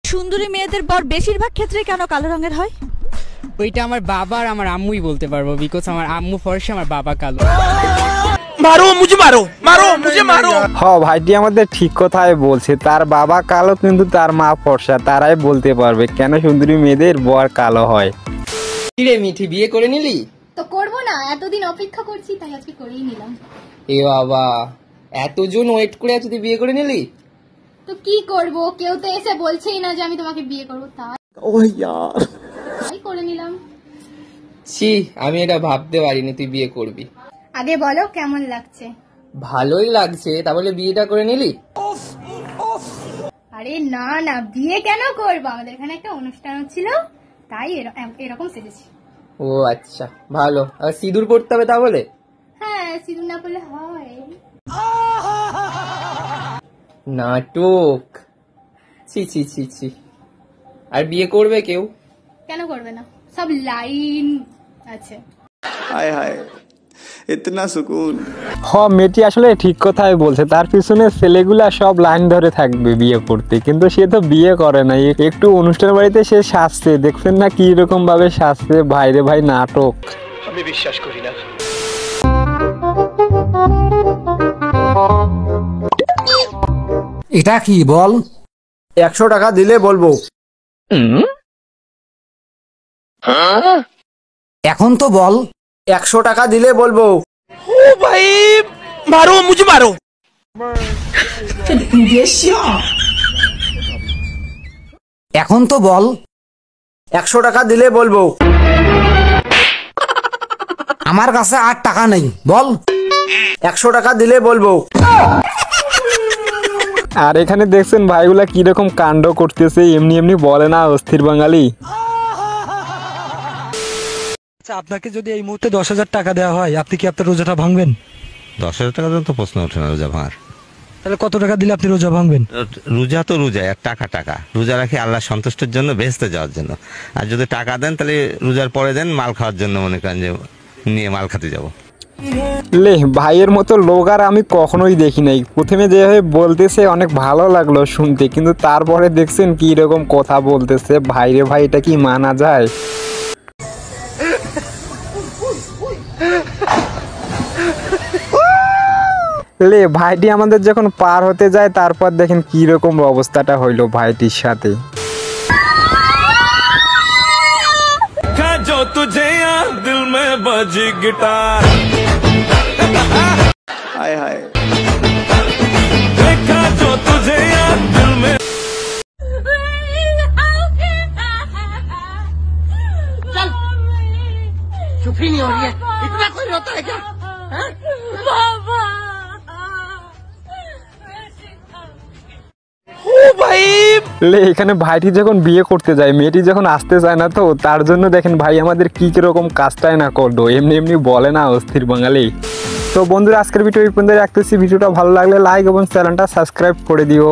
সুন্দরী মেয়েদের বর বেশিরভাগ ক্ষেত্রে কেন কালো রঙের হয়? ওইটা আমার বাবা আর আমার আম্মুই বলতে পারবো, বিকজ আমার আম্মু ফর্সা, আমার বাবা কালো। ভাইটি আমাদের ঠিক কথাই বলছে, তার বাবা কালো কিন্তু তার মা ফর্সা, তারাই বলতে পারবে কেন সুন্দরী মেয়েদের বর কালো হয়। কিরে মিঠি, বিয়ে করে নিলি? তো করবো না, এতদিন অপেক্ষা করছি তাই আজকে করেই নিলাম। এ বাবা, এতজন ওয়েট করে তুই বিয়ে করে নিলি? তো কি করব, কেউ তো এসে বলছেই না যে আমি তোমাকে বিয়ে করবো, তাই করে নিলাম। ছি, আমি এটা ভাবতে পারিনি তুই বিয়ে করবি। আগে বলো কেমন লাগছে? ভালোই লাগছে, তাহলে বিয়েটা করে নিলি? আরে না না, বিয়ে কেন করবো, আমাদের এখানে একটা অনুষ্ঠান হচ্ছিল তাই এরকম সেজেছি। ও আচ্ছা, ভালো। আর সিঁদুর পড়তে হবে তাহলে? হ্যাঁ, সিঁদুর না পড়লে হয়? নাটক। ছি ছি ছি ছি। আর বিয়ে করবে কেউ? কেন করবে না, সব লাইন আছে। हाय हाय इतना सुकून। মেয়েটি আসলে ঠিক কথাই বলছে, তার পিছনে ছেলেগুলা সব লাইন ধরে থাকবে বিয়ে করতে, কিন্তু সে তো বিয়ে করে না। একটু অনুষ্ঠান বাড়িতে সে সাজছে, দেখছেন না কি রকম ভাবে সাজছে, ভাইরে ভাই নাটক। আমি বিশ্বাস করি না। এটা কি বল? 100 টাকা দিলে বলবো। এখন তো বল। 100 টাকা দিলে বলবো। ও ভাই, মারো মুঝে মারো। এখন তো বল। 100 টাকা দিলে বলবো। আমার কাছে আর টাকা নেই, বল। 100 টাকা দিলে বলবো। আর এখানে দেখছেন ভাইগুলা কিরকম কাণ্ড করতেছে, এমনি এমনি বলে না অস্থির বাঙালি। আপনাকে যদি এই মুহূর্তে 10,000 টাকা দেওয়া হয়, আপনি কি আপনার রোজাটা ভাঙবেন? 10,000 টাকা তো প্রশ্ন ওঠে না রোজা ভাঙার। তাহলে কত টাকা দিলে আপনি রোজা ভাঙবেন? রোজা তো রোজা, আর টাকা রোজা রাখি আল্লাহ সন্তুষ্টের জন্য, বেহেশতে যাওয়ার জন্য। আর যদি টাকা দেন তাহলে রোজার পরে দেন মাল খাওয়ার জন্য, মনে করেন যে নিয়ে মাল খেতে যাব। ভাইয়ের মতো লোক আর আমি কখনোই দেখি নাই। প্রথমে যেভাবে বলতেছে অনেক ভালো লাগলো শুনতে, কিন্তু তারপরে দেখছেন কি রকম কথা বলতেছে। ভাইরে ভাই, এটা কি মানা যায়? ভাইটি আমাদের যখন পার হতে যায়, তারপর দেখেন কি রকম অবস্থাটা হইলো ভাইটির সাথে। जो तुझे दिल में बजी गिटार, हाय हाय देखा जो तुझे दिल में। चल, चुप ही नहीं हो रही है, इतना कोई रोता है क्या? बाबा ও ভাই, এখানে ভাইটি যখন বিয়ে করতে যায়, মেয়েটি যখন আসতে চায় না, তো তার জন্য দেখেন ভাই আমাদের কি কিরকম কাজটাই না করলো, এমনি এমনি বলে না অস্থির বাঙালি। তো বন্ধুরা, আজকের ভিডিও এই পর্যন্ত রাখতেছি। ভিডিওটা ভালো লাগলে লাইক এবং চ্যানেলটা সাবস্ক্রাইব করে দিও।